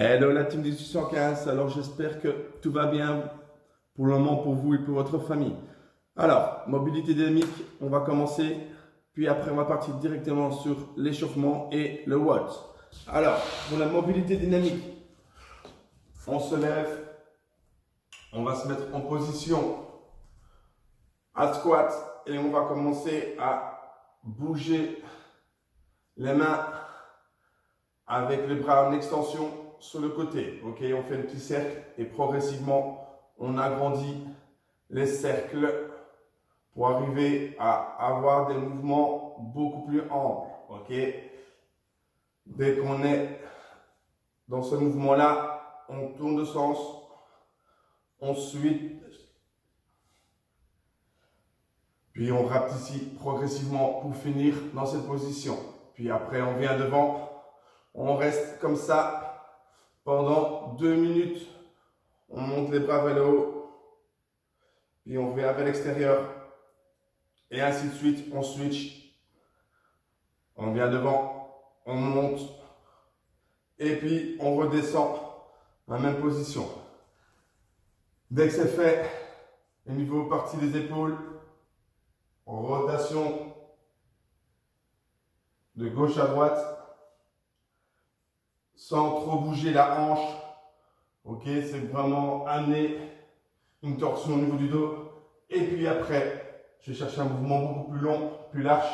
Hello la team 1815, alors j'espère que tout va bien pour le moment pour vous et pour votre famille. Alors, mobilité dynamique, on va commencer, puis après on va partir directement sur l'échauffement et le watts. Alors, pour la mobilité dynamique, on se lève, on va se mettre en position à squat et on va commencer à bouger les mains avec les bras en extension sur le côté. Ok, on fait un petit cercle et progressivement on agrandit les cercles pour arriver à avoir des mouvements beaucoup plus amples. Ok, dès qu'on est dans ce mouvement là, on tourne de sens, ensuite puis on rapetit progressivement pour finir dans cette position. Puis après on vient devant. On reste comme ça pendant 2 minutes. On monte les bras vers le haut. Puis on revient vers l'extérieur. Et ainsi de suite. On switch. On vient devant. On monte. Et puis on redescend dans la même position. Dès que c'est fait, au niveau partie des épaules, rotation de gauche à droite. Sans trop bouger la hanche. Ok, c'est vraiment amener une torsion au niveau du dos. Et puis après, je vais chercher un mouvement beaucoup plus long, plus large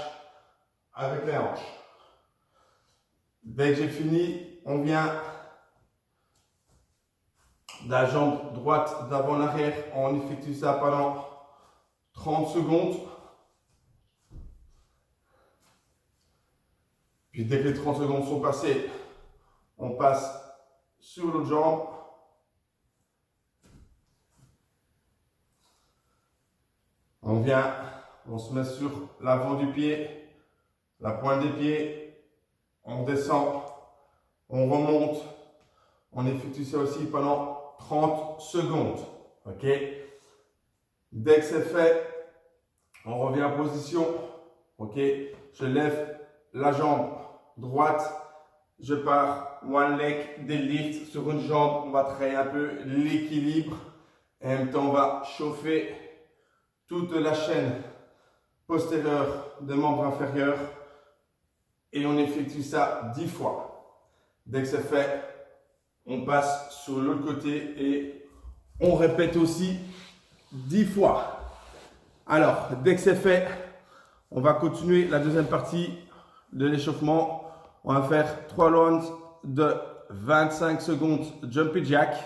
avec les hanches. Dès que j'ai fini, on vient de la jambe droite d'avant l'arrière. On effectue ça pendant 30 secondes. Puis dès que les 30 secondes sont passées, on passe sur l'autre jambe. On vient, on se met sur l'avant du pied, la pointe des pieds, on descend, on remonte, on effectue ça aussi pendant 30 secondes. Ok? Dès que c'est fait, on revient en position. Ok? Je lève la jambe droite, je pars one leg deadlift sur une jambe, on va travailler un peu l'équilibre et en même temps on va chauffer toute la chaîne postérieure des membres inférieurs et on effectue ça 10 fois. Dès que c'est fait, on passe sur l'autre côté et on répète aussi 10 fois. Alors, dès que c'est fait, on va continuer la deuxième partie de l'échauffement. On va faire 3 rounds de 25 secondes jumpy jack,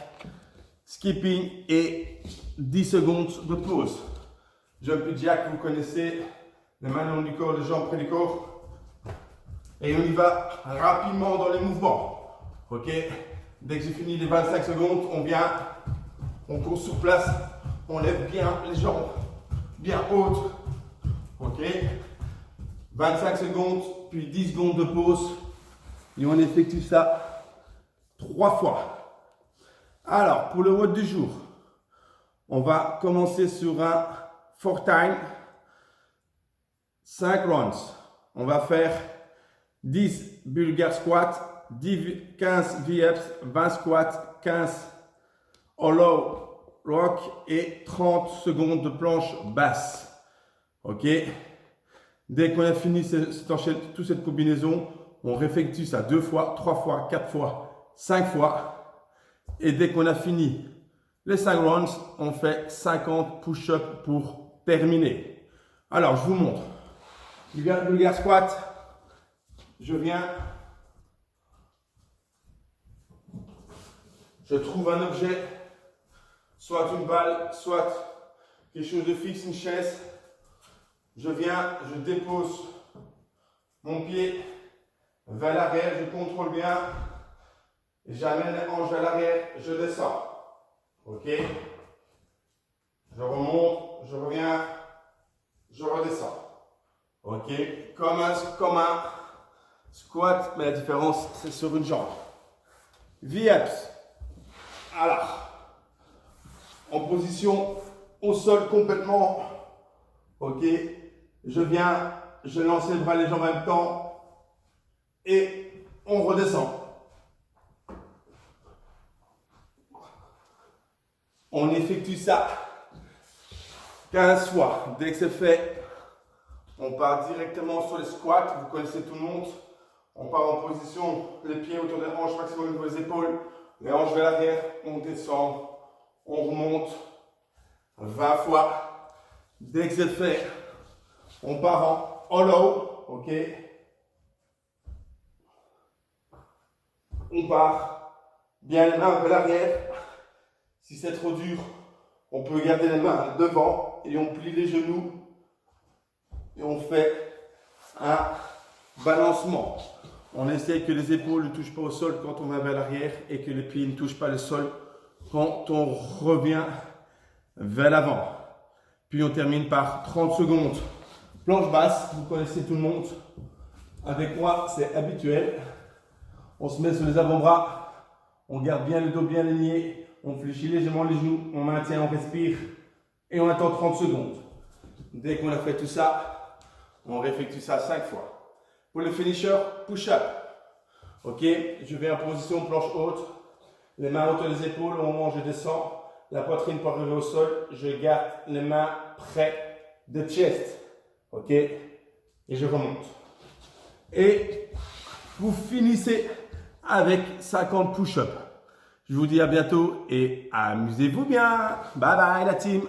skipping et 10 secondes de pause. Jumpy jack, vous connaissez, les mains le long du corps, les jambes près du corps. Et on y va rapidement dans les mouvements. Ok? Dès que j'ai fini les 25 secondes, on vient, on court sur place, on lève bien les jambes, bien hautes. Ok? 25 secondes, puis 10 secondes de pause. Et on effectue ça 3 fois. Alors, pour le WOD du jour, on va commencer sur un 4 time, 5 rounds. On va faire 10 bulgare squats, 15 V-ups, 20 squats, 15 hollow rock et 30 secondes de planche basse. Ok? Dès qu'on a fini toute cette combinaison, on réeffectue ça 2 fois, 3 fois, 4 fois, 5 fois. Et dès qu'on a fini les 5 rounds, on fait 50 push-ups pour terminer. Alors, je vous montre. Bulgare squat. Je viens. Je trouve un objet, soit une balle, soit quelque chose de fixe, une chaise. Je viens, je dépose mon pied vers l'arrière, je contrôle bien. J'amène les hanches à l'arrière, je descends. Ok? Je remonte, je reviens, je redescends. Ok? Comme un squat, mais la différence, c'est sur une jambe. V-ups. Alors, en position au sol complètement. Ok? Je viens, je lance les bras, les jambes en même temps. Et on redescend. On effectue ça 15 fois. Dès que c'est fait, on part directement sur les squats. Vous connaissez tout le monde. On part en position, les pieds autour des hanches, maximum au niveau des épaules. Les hanches vers l'arrière. On descend. On remonte. 20 fois. Dès que c'est fait, on part en hollow. Ok. On part. Bien les mains vers l'arrière. Si c'est trop dur, on peut garder les mains devant et on plie les genoux et on fait un balancement. On essaie que les épaules ne touchent pas au sol quand on va vers l'arrière et que les pieds ne touchent pas le sol quand on revient vers l'avant. Puis on termine par 30 secondes. Planche basse, vous connaissez tout le monde. Avec moi, c'est habituel. On se met sur les avant-bras, on garde bien le dos bien aligné. On fléchit légèrement les genoux, on maintient, on respire et on attend 30 secondes. Dès qu'on a fait tout ça, on réeffectue ça 5 fois. Pour le finisher, push-up. Ok, je vais en position planche haute, les mains autour des épaules, au moment où je descends, la poitrine pour arriver au sol, je garde les mains près de chest. Ok, et je remonte. Et vous finissez avec 50 push-ups. Je vous dis à bientôt et amusez-vous bien. Bye bye la team.